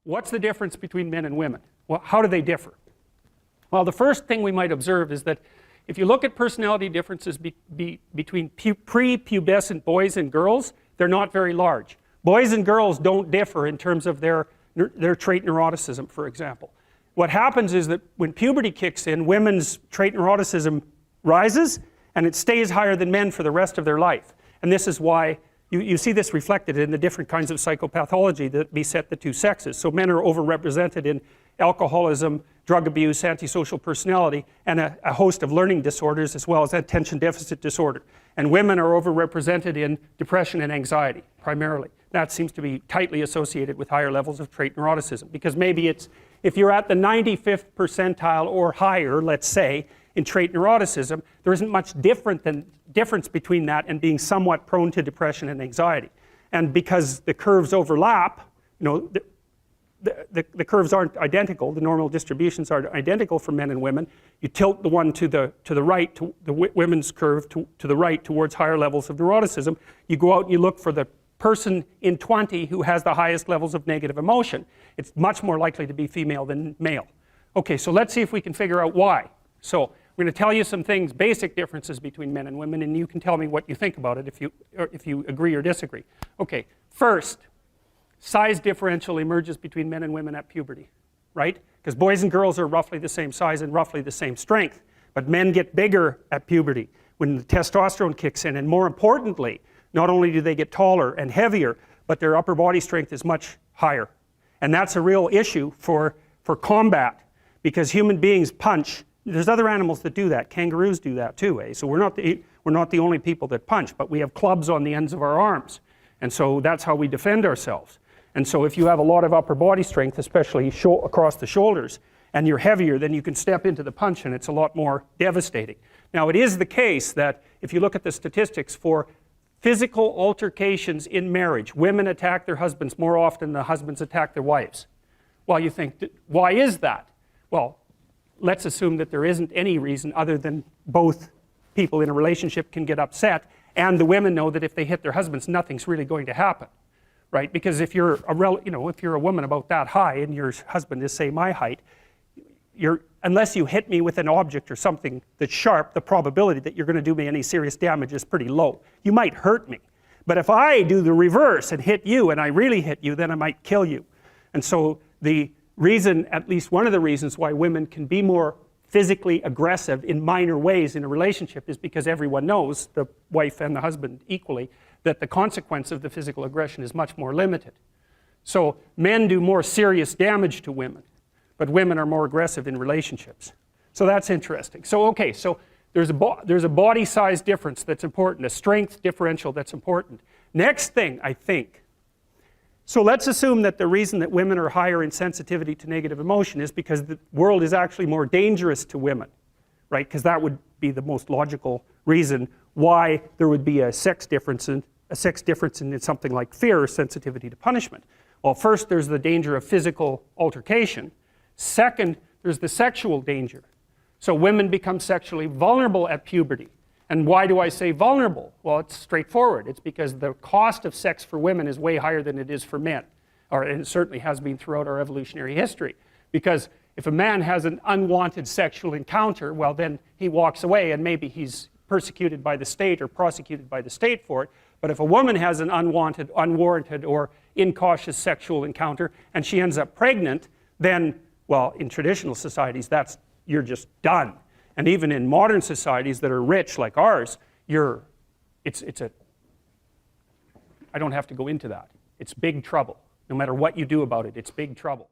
What's the difference between men and women? Well, how do they differ? Well, the first thing we might observe is that if you look at personality differences between prepubescent boys and girls, they're not very large. Boys and girls don't differ in terms of their trait neuroticism, for example. What happens is that when puberty kicks in, women's trait neuroticism rises, and it stays higher than men for the rest of their life. And this is why you see this reflected in the different kinds of psychopathology that beset the two sexes. So men are overrepresented in alcoholism, drug abuse, antisocial personality, and a host of learning disorders, as well as attention deficit disorder. And women are overrepresented in depression and anxiety, primarily. That seems to be tightly associated with higher levels of trait neuroticism, because maybe it's, if you're at the 95th percentile or higher, let's say, in trait neuroticism, there isn't much difference between that and being somewhat prone to depression and anxiety. And because the curves overlap, you know, the curves aren't identical, the normal distributions aren't identical for men and women. You tilt the one to the right, the women's curve to the right towards higher levels of neuroticism. You go out and you look for the person in 20 who has the highest levels of negative emotion. It's much more likely to be female than male. Okay, so let's see if we can figure out why. So I'm going to tell you some things, basic differences between men and women, and you can tell me what you think about it if you agree or disagree. Okay, first, size differential emerges between men and women at puberty, right? Because boys and girls are roughly the same size and roughly the same strength, but men get bigger at puberty when the testosterone kicks in, and more importantly, not only do they get taller and heavier, but their upper body strength is much higher. And that's a real issue for combat, because human beings punch. There's other animals that do that. Kangaroos do that too, eh? So we're not the only people that punch, but we have clubs on the ends of our arms. And so that's how we defend ourselves. And so if you have a lot of upper body strength, especially across the shoulders, and you're heavier, then you can step into the punch and it's a lot more devastating. Now, it is the case that if you look at the statistics for physical altercations in marriage, women attack their husbands more often than husbands attack their wives. Well, you think, why is that? Well, let's assume that there isn't any reason other than both people in a relationship can get upset, and the women know that if they hit their husbands, nothing's really going to happen, right? Because if you're a woman about that high and your husband is, say, my height, unless you hit me with an object or something that's sharp, the probability that you're going to do me any serious damage is pretty low. You might hurt me, but if I do the reverse and hit you, and I really hit you, then I might kill you. And so the reason, at least one of the reasons why women can be more physically aggressive in minor ways in a relationship is because everyone knows, the wife and the husband equally, that the consequence of the physical aggression is much more limited. So men do more serious damage to women, but women are more aggressive in relationships. So that's interesting. So okay, so there's a body size difference that's important, a strength differential that's important. Next thing, I think, so let's assume that the reason that women are higher in sensitivity to negative emotion is because the world is actually more dangerous to women, right? Because that would be the most logical reason why there would be a sex difference in something like fear or sensitivity to punishment. Well, first there's the danger of physical altercation. Second, there's the sexual danger. So women become sexually vulnerable at puberty. And why do I say vulnerable? Well, it's straightforward. It's because the cost of sex for women is way higher than it is for men. And it certainly has been throughout our evolutionary history. Because if a man has an unwanted sexual encounter, well, then he walks away and maybe he's persecuted by the state or prosecuted by the state for it. But if a woman has an unwanted, unwarranted, or incautious sexual encounter and she ends up pregnant, then, well, in traditional societies, you're just done. And even in modern societies that are rich like ours, I don't have to go into that. It's big trouble. No matter what you do about it, it's big trouble.